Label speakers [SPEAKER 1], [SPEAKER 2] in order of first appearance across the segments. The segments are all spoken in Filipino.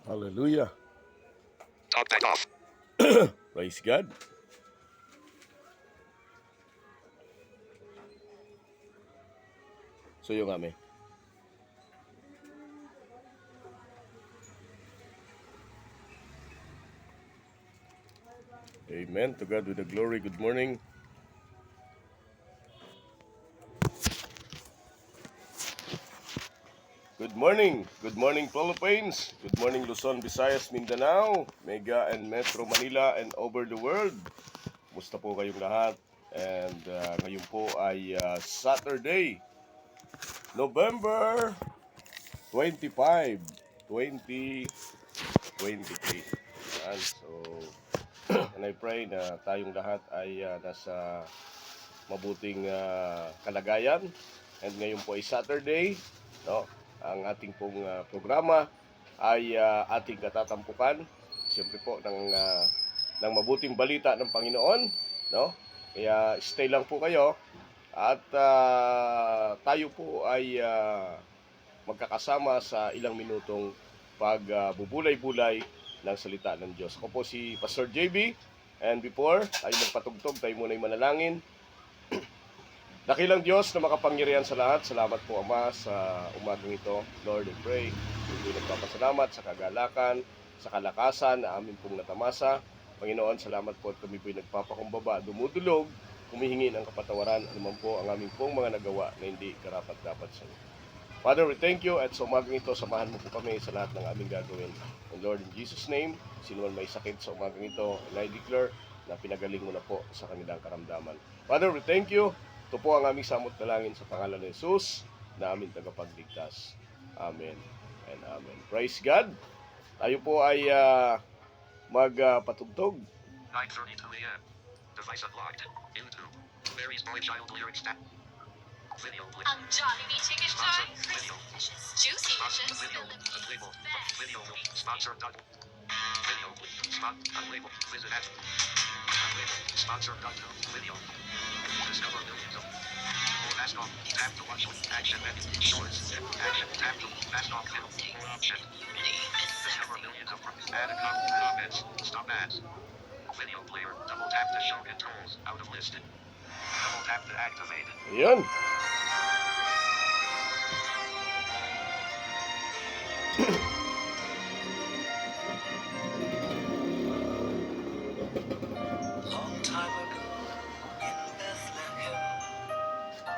[SPEAKER 1] Hallelujah.
[SPEAKER 2] Talk back off.
[SPEAKER 1] Praise God. Suyo kami. Amen. To God with the glory. Good morning. Good morning. Good morning, Philippines. Good morning, Luzon, Visayas, Mindanao, Mega and Metro Manila, and over the world. Musta po kayong lahat? And ngayon po ay Saturday, November 25, 2023. Yan. So, and I pray na tayong lahat ay nasa mabuting kalagayan. And ngayon po ay Saturday, no? Ang ating pong programa ay ating katatampukan siyempre po ng mabuting balita ng Panginoon, no? Kaya stay lang po kayo at tayo po ay magkakasama sa ilang minutong pagbubulay-bulay ng salita ng Diyos. Ako po si Pastor JB, and before tayo magpatugtog, tayo muna ay manalangin. Dakilang Diyos na makapangyarihan sa lahat, salamat po Ama sa umagang ito. Lord, I pray, hindi nagpapasalamat sa kagalakan, sa kalakasan na amin pong natamasa. Panginoon, salamat po at kami po'y nagpapakumbaba, dumudulog, humihingi ng kapatawaran, anuman po ang aming pong mga nagawa na hindi karapat-dapat sa iyo. Father, we thank you at sa umagang ito, samahan mo po kami sa lahat ng aming gagawin. And Lord, in Jesus' name, sino man may sakit sa umagang ito, and I declare na pinagaling mo na po sa kanilang karamdaman. Father, we thank you. Ito po ang aming samot dalangin sa pangalan ni Jesus na aming tagapagligtas. Amen and amen. Praise God. Tayo po ay magpatugtog.
[SPEAKER 2] 9:32 a.m. Device unlocked. YouTube. Mary's Boy Child Lyrics Tap. Video clip.
[SPEAKER 3] Ang Jollibee Chicken
[SPEAKER 2] Sponsor.
[SPEAKER 3] Joy,
[SPEAKER 2] Video.
[SPEAKER 3] delicious, juicy
[SPEAKER 2] Sponsor.
[SPEAKER 3] dishes,
[SPEAKER 2] Video. Unlabel. Video. Sponsor. Video. Spot. Unlabel. Visit at. Unlabel. Sponsor. Video. Discover millions of. More fast off. Tap to watch. Action menu. Shorts. Action. Tap to fast off. More option. Discover millions of. Add a comments. Stop ads. Video player. Double tap to show controls. Out of listed. Double tap to activate.
[SPEAKER 1] Ayan.
[SPEAKER 4] Long time ago in Bethlehem,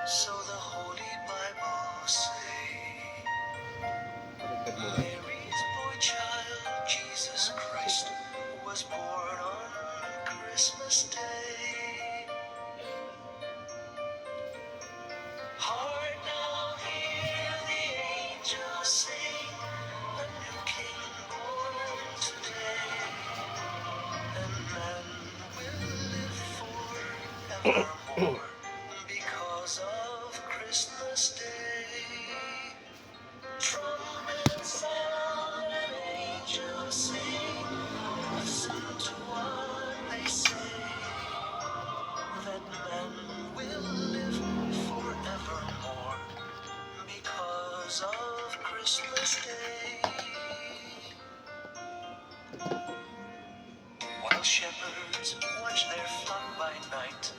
[SPEAKER 4] so the Holy Bible say, Mary's boy child, Jesus Christ, was born on Christmas Day. Heart now hear the angels sing, a new King born today, and man will live forevermore because of Christmas Day. Trumpets sound and angels sing, listen to what they say, that man will live forevermore because of Christmas Day. While shepherds watch their flock by night,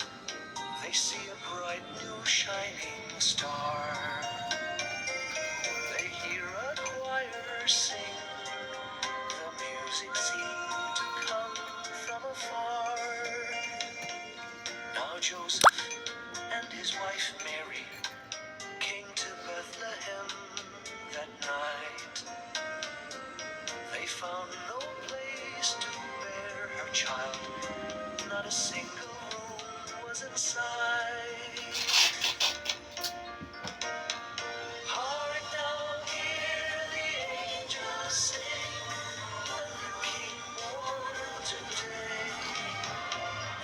[SPEAKER 4] they see a bright new shining star. They hear a choir sing, the music seemed to come from afar. Now Joseph and his wife Mary came to Bethlehem that night. They found no place to bear her child, not a single room was inside. Hark now, hear the angels sing, a new King born today,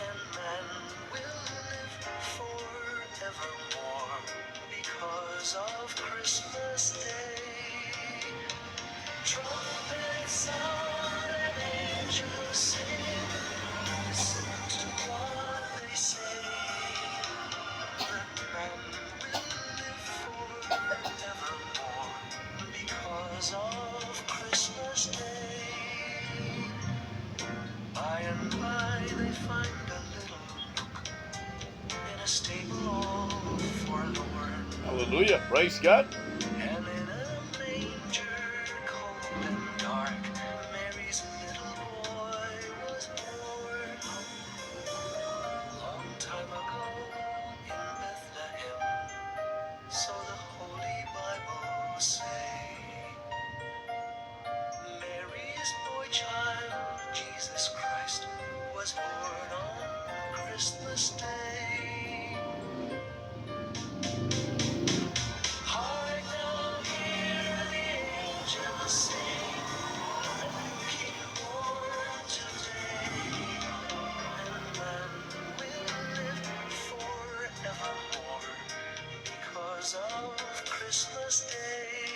[SPEAKER 4] and man will live forevermore because of Christmas Day. Trumpets sound and angels sing, listen to what they say, that man will live forevermore because of Christmas Day.
[SPEAKER 1] Hallelujah. Praise God.
[SPEAKER 4] And in a manger cold and dark, Mary's little boy was born. Long time ago in Bethlehem, so the Holy Bible say. Mary's boy child, Jesus Christ, was born on Christmas Day. Hark now, hear the angels sing, a new King born today, and man will live forevermore because of Christmas Day.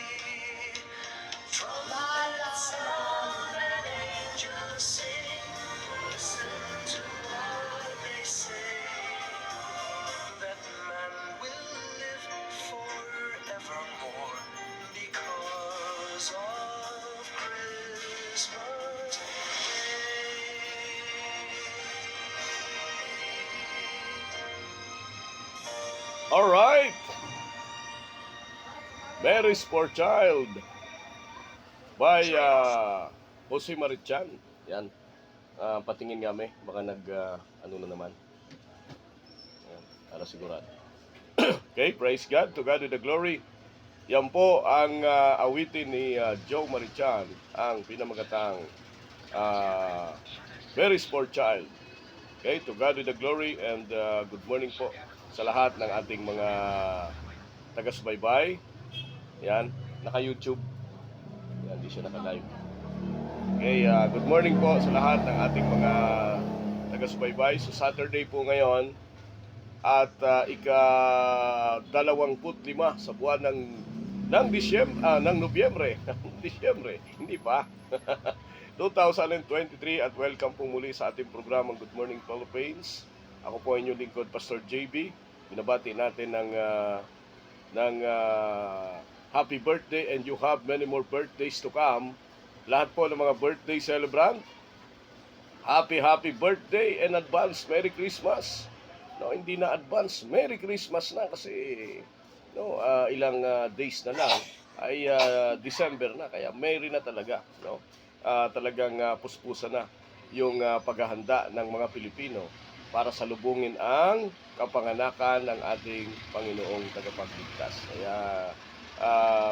[SPEAKER 4] Trumpets sound and angels sing, listen to what they say, that man will live forevermore because of Christmas Day.
[SPEAKER 1] All right. Mary's Poor Child by Jose Marichan. Yan. Patingin kami. Baka ano na naman. Yan. Para sigurado. Okay, praise God. To God be the glory. Yan po ang awitin ni Joe Marichan. Ang pinamagatang Mary's Poor Child. Okay, to God be the glory and good morning po sa lahat ng ating mga taga-subaybay. Yan, naka-YouTube. Yan, di siya naka-live. Okay, good morning po sa lahat ng ating mga taga-subaybay. So Saturday po ngayon at ika-25 sa buwan ng Nobyembre. Disyembre, hindi pa. 2023 at welcome po muli sa ating programang Good Morning Philippines. Ako po inyong lingkod, Pastor JB. Binabati natin ng happy birthday and you have many more birthdays to come. Lahat po ng mga birthday celebrant, happy birthday and advance Merry Christmas. No, hindi na advance, Merry Christmas na kasi ilang days na lang ay December na, kaya Merry na talaga, no? Talagang puspusan na yung paghahanda ng mga Pilipino para salubungin ang kapanganakan ng ating Panginoong tagapagligtas. Kaya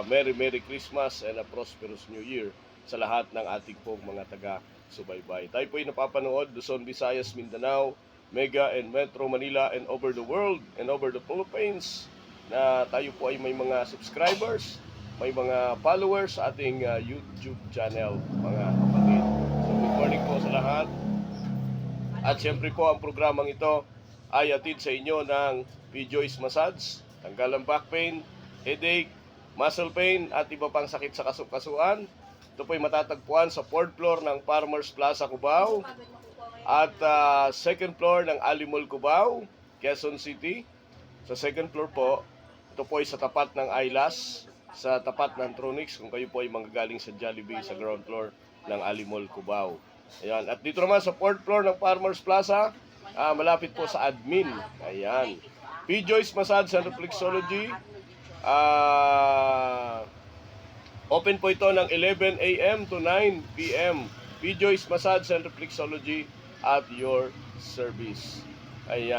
[SPEAKER 1] Merry Christmas and a prosperous New Year sa lahat ng ating pong mga taga-subaybay. Tayo po ay napapanood Luzon, Visayas, Mindanao, Mega and Metro Manila and over the world and over the Philippines, na tayo po ay may mga subscribers, may mga followers sa ating YouTube channel, mga kapatid. So good morning po sa lahat. At siyempre po ang programang ito ay atid sa inyo ng P-Joyce Massage, tanggalan back pain, headache, muscle pain at iba pang sakit sa kasukasuan. Ito po ay matatagpuan sa 4th floor ng Farmers Plaza, Cubao at 2nd floor ng Ali Mall, Cubao, Quezon City. Sa 2nd floor po, ito po ay sa tapat ng Aylas, sa tapat ng Tronix kung kayo po ay manggagaling sa Jollibee sa ground floor ng Ali Mall, Cubao. Ayan. At dito naman sa 4th floor ng Farmers Plaza, malapit po sa admin. Ayan. P-Joyce Massage and Reflexology. Open po ito ng 11 a.m. to 9 p.m. P-Joyce Massage and Reflexology at your service. Ayan.